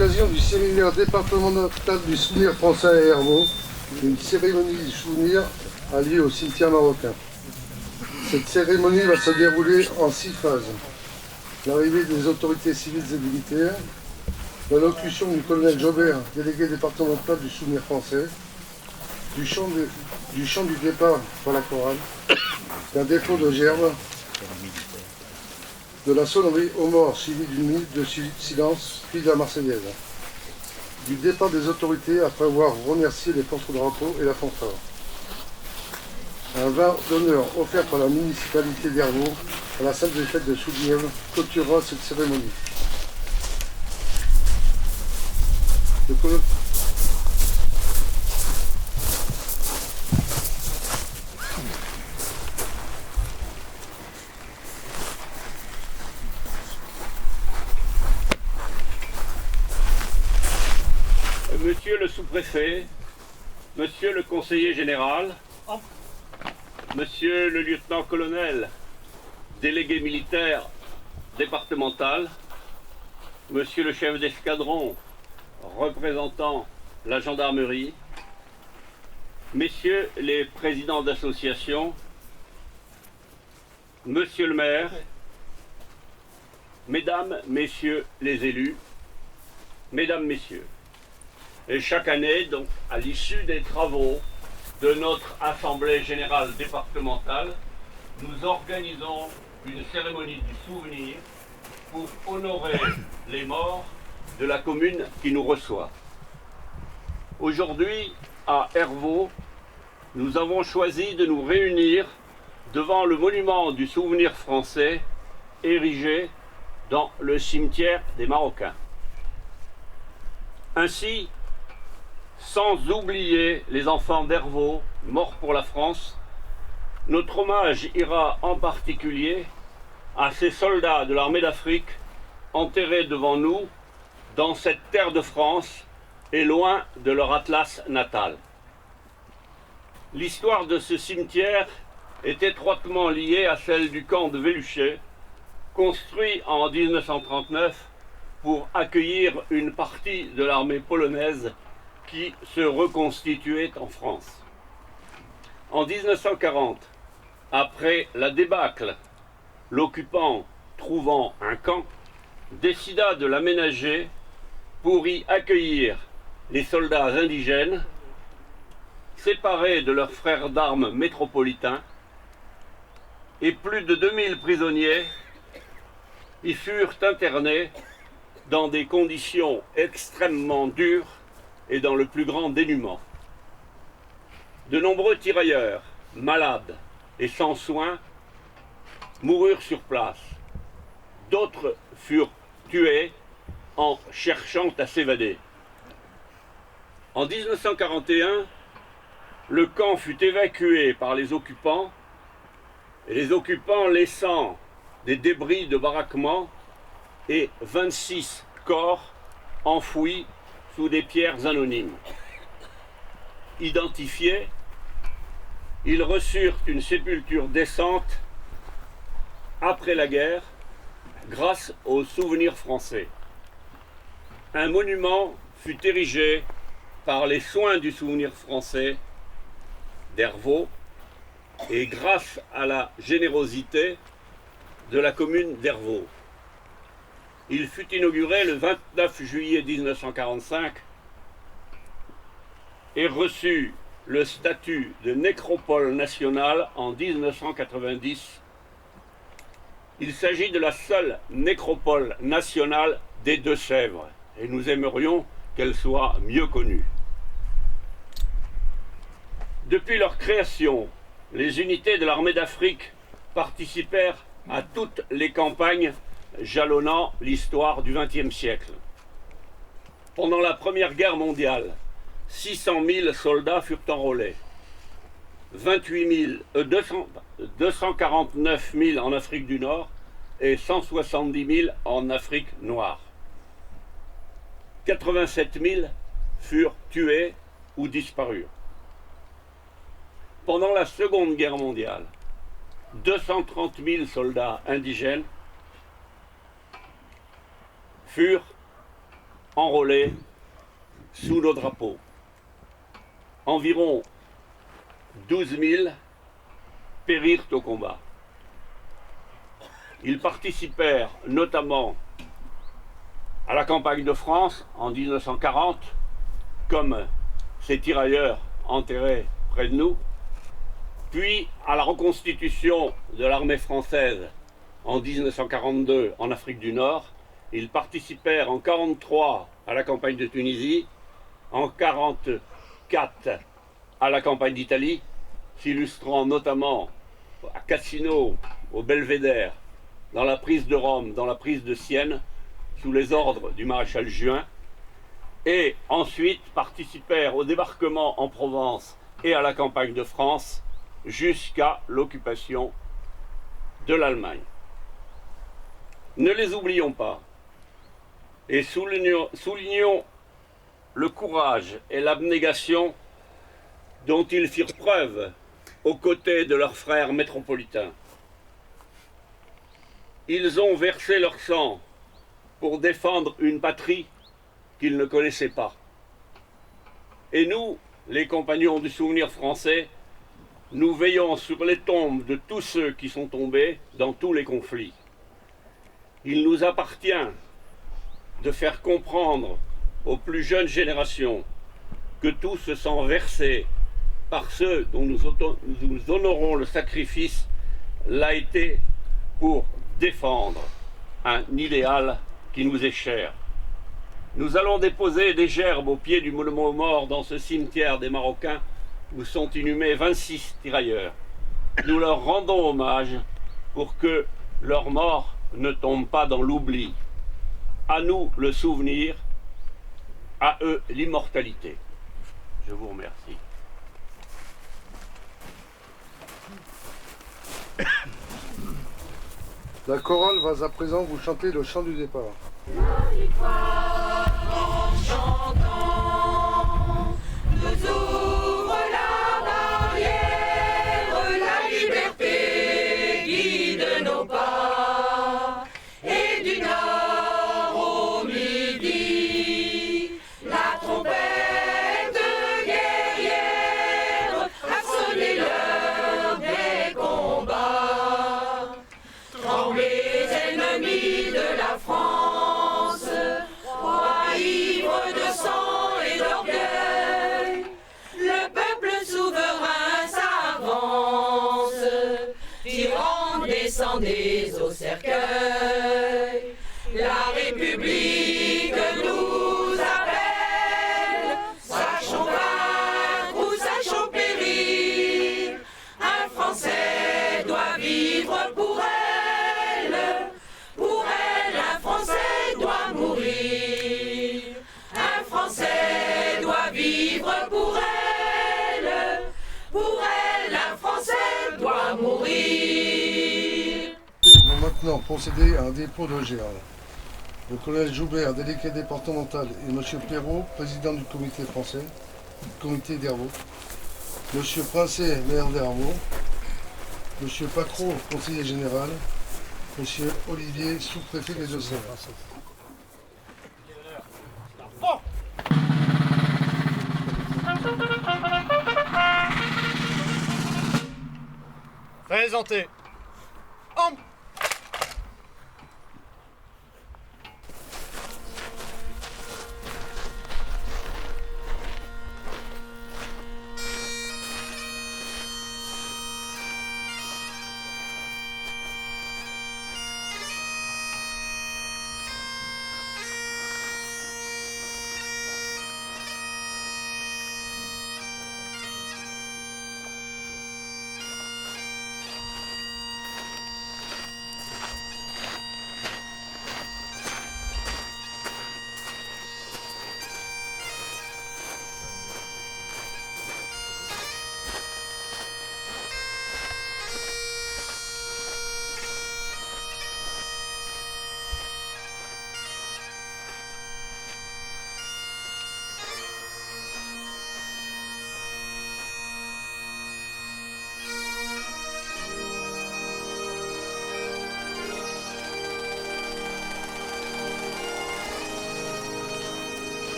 l'occasion du séminaire départemental du souvenir français à Hervaux, une cérémonie du souvenir a lieu au cimetière marocain. Cette cérémonie va se dérouler en 6 phases. L'arrivée des autorités civiles et militaires, l'allocution du colonel Jobert, délégué départemental du souvenir français, du chant du départ par la chorale, d'un dépôt de gerbe, de la sonnerie aux morts suivie d'une minute de silence, puis de la Marseillaise, du départ des autorités après avoir remercié les porte-drapeaux et la fanfare. Un vin d'honneur offert par la municipalité d'Hervaux à la salle des fêtes de Soulièvre clôturera cette cérémonie. Monsieur le sous-préfet, monsieur le conseiller général, monsieur le lieutenant-colonel, délégué militaire départemental, monsieur le chef d'escadron représentant la gendarmerie, messieurs les présidents d'associations, monsieur le maire, mesdames, messieurs les élus, mesdames, messieurs. Et chaque année, donc, à l'issue des travaux de notre Assemblée générale départementale, nous organisons une cérémonie du souvenir pour honorer les morts de la commune qui nous reçoit. Aujourd'hui, à Hervaux, nous avons choisi de nous réunir devant le monument du souvenir français érigé dans le cimetière des Marocains. Ainsi, sans oublier les enfants d'Hervaux, morts pour la France, notre hommage ira en particulier à ces soldats de l'armée d'Afrique enterrés devant nous dans cette terre de France et loin de leur Atlas natal. L'histoire de ce cimetière est étroitement liée à celle du camp de Véluché, construit en 1939 pour accueillir une partie de l'armée polonaise qui se reconstituait en France. En 1940, après la débâcle, l'occupant, trouvant un camp, décida de l'aménager pour y accueillir les soldats indigènes, séparés de leurs frères d'armes métropolitains, et plus de 2000 prisonniers y furent internés dans des conditions extrêmement dures et dans le plus grand dénuement. De nombreux tirailleurs, malades et sans soins, moururent sur place. D'autres furent tués en cherchant à s'évader. En 1941, le camp fut évacué par les occupants, et les occupants laissant des débris de baraquements et 26 corps enfouis sous des pierres anonymes. Identifiés, ils reçurent une sépulture décente après la guerre grâce aux souvenirs français. Un monument fut érigé par les soins du souvenir français d'Hervaux et grâce à la générosité de la commune d'Hervaux. Il fut inauguré le 29 juillet 1945 et reçut le statut de nécropole nationale en 1990. Il s'agit de la seule nécropole nationale des Deux-Sèvres et nous aimerions qu'elle soit mieux connue. Depuis leur création, les unités de l'armée d'Afrique participèrent à toutes les campagnes jalonnant l'histoire du XXe siècle. Pendant la Première Guerre mondiale, 600 000 soldats furent enrôlés. 249 000 en Afrique du Nord et 170 000 en Afrique noire. 87 000 furent tués ou disparurent. Pendant la Seconde Guerre mondiale, 230 000 soldats indigènes furent enrôlés sous nos drapeaux. Environ 12 000 périrent au combat. Ils participèrent notamment à la campagne de France en 1940, comme ces tirailleurs enterrés près de nous, puis à la reconstitution de l'armée française en 1942 en Afrique du Nord. Ils participèrent en 1943 à la campagne de Tunisie, en 1944 à la campagne d'Italie, s'illustrant notamment à Cassino, au Belvédère, dans la prise de Rome, dans la prise de Sienne, sous les ordres du maréchal Juin, et ensuite participèrent au débarquement en Provence et à la campagne de France jusqu'à l'occupation de l'Allemagne. Ne les oublions pas et soulignons le courage et l'abnégation dont ils firent preuve aux côtés de leurs frères métropolitains. Ils ont versé leur sang pour défendre une patrie qu'ils ne connaissaient pas. Et nous, les compagnons du souvenir français, nous veillons sur les tombes de tous ceux qui sont tombés dans tous les conflits. Il nous appartient de faire comprendre aux plus jeunes générations que tout ce sang versé par ceux dont nous honorons le sacrifice l'a été pour défendre un idéal qui nous est cher. Nous allons déposer des gerbes au pied du monument aux morts dans ce cimetière des Marocains où sont inhumés 26 tirailleurs. Nous leur rendons hommage pour que leur mort ne tombe pas dans l'oubli. À nous le souvenir, à eux l'immortalité. Je vous remercie. La chorale va à présent vous chanter le chant du départ. La victoire en chantant nous ouvre la barrière, la liberté guide nos pas, et du nord au midi, la trompette guerrière a sonné l'heure des combats. Tremblez ennemis de la France, rois ivres de sang et d'orgueil, le peuple souverain s'avance, tyrans descendez au cercueil, la République nous appelle, sachons vaincre ou sachons périr, un Français doit vivre pour elle. Pour elle, un Français doit mourir. Un Français doit vivre pour elle. Pour elle, un Français doit mourir. Nous allons maintenant procéder à un dépôt de gerbe. Le colonel Joubert, délégué départemental, et M. Perrault, président du comité français, comité d'Hervaux. M. Princet, maire d'Hervaux. M. Pacro, conseiller général. Monsieur Olivier, sous-préfet des Deux-Sèvres. Présentez. Homme.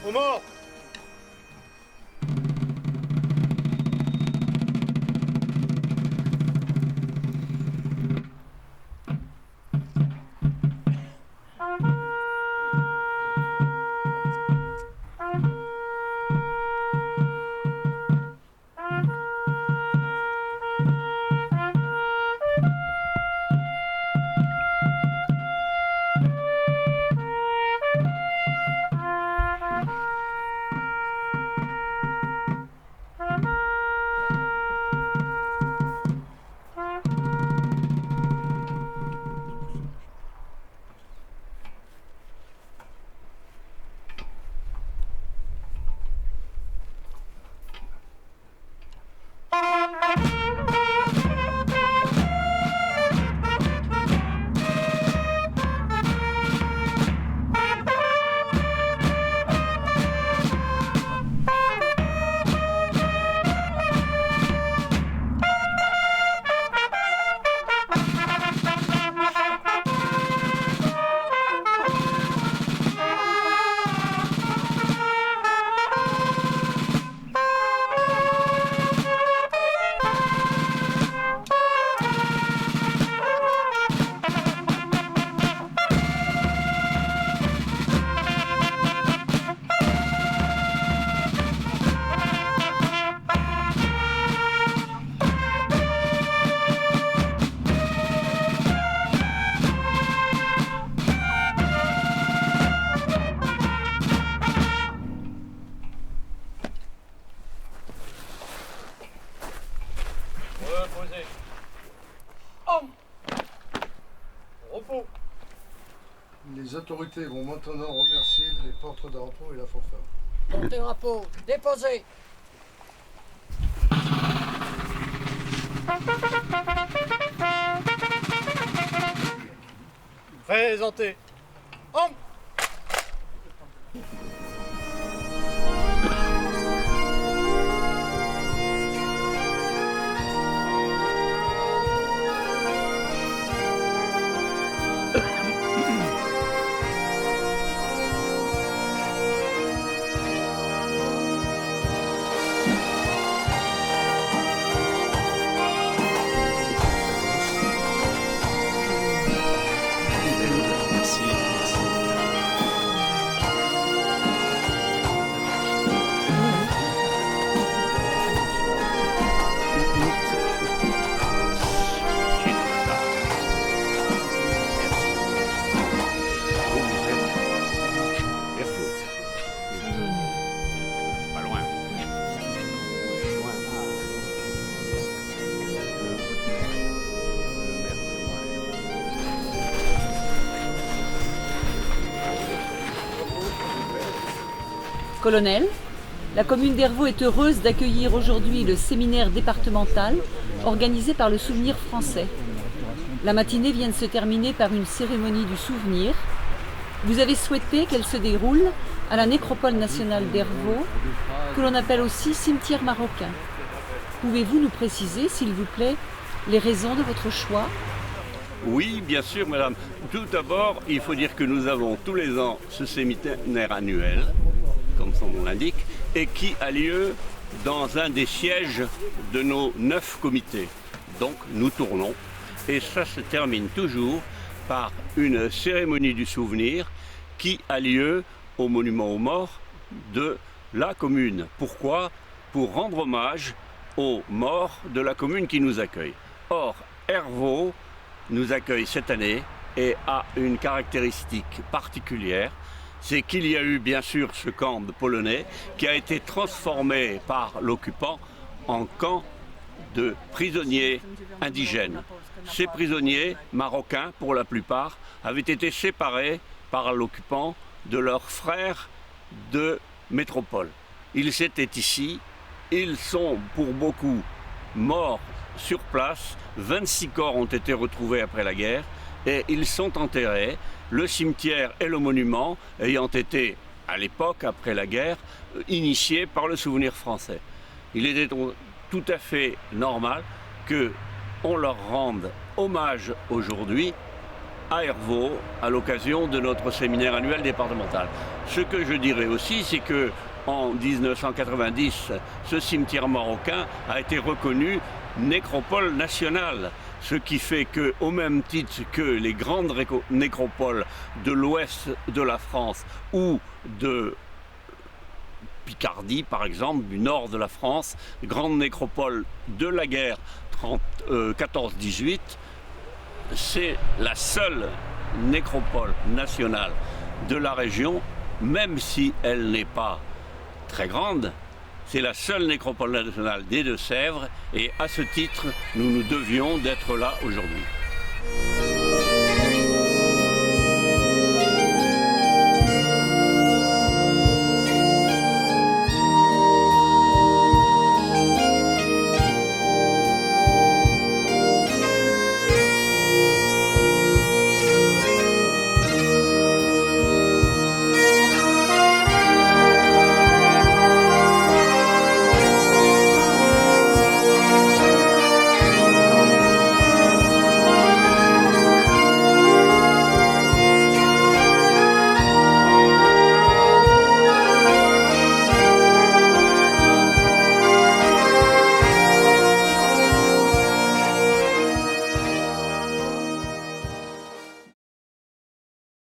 Aux morts. Reposez. Homme. Repos. Les autorités vont maintenant remercier les porte-drapeaux et la fanfare. Porte-drapeau, déposé. Présentez. Homme. Colonel, la commune d'Hervaux est heureuse d'accueillir aujourd'hui le séminaire départemental organisé par le Souvenir français. La matinée vient de se terminer par une cérémonie du souvenir. Vous avez souhaité qu'elle se déroule à la nécropole nationale d'Hervaux, que l'on appelle aussi cimetière marocain. Pouvez-vous nous préciser, s'il vous plaît, les raisons de votre choix ? Oui, bien sûr, madame. Tout d'abord, il faut dire que nous avons tous les ans ce séminaire annuel, comme son nom l'indique, et qui a lieu dans un des sièges de nos 9 comités. Donc nous tournons, et ça se termine toujours par une cérémonie du souvenir qui a lieu au monument aux morts de la commune. Pourquoi ? Pour rendre hommage aux morts de la commune qui nous accueille. Or, Hervaux nous accueille cette année et a une caractéristique particulière, c'est qu'il y a eu bien sûr ce camp de Polonais qui a été transformé par l'occupant en camp de prisonniers indigènes. Ces prisonniers marocains, pour la plupart, avaient été séparés par l'occupant de leurs frères de métropole. Ils étaient ici, ils sont pour beaucoup morts sur place, 26 corps ont été retrouvés après la guerre et ils sont enterrés, le cimetière et le monument ayant été, à l'époque, après la guerre, initiés par le Souvenir français. Il était tout à fait normal qu'on leur rende hommage aujourd'hui à Hervaux à l'occasion de notre séminaire annuel départemental. Ce que je dirais aussi, c'est que en 1990, ce cimetière marocain a été reconnu nécropole nationale, ce qui fait que, au même titre que les grandes nécropoles de l'ouest de la France ou de Picardie, par exemple, du nord de la France, grande nécropole de la guerre 14-18, c'est la seule nécropole nationale de la région, même si elle n'est pas très grande. C'est la seule nécropole nationale des Deux-Sèvres et à ce titre, nous nous devions d'être là aujourd'hui.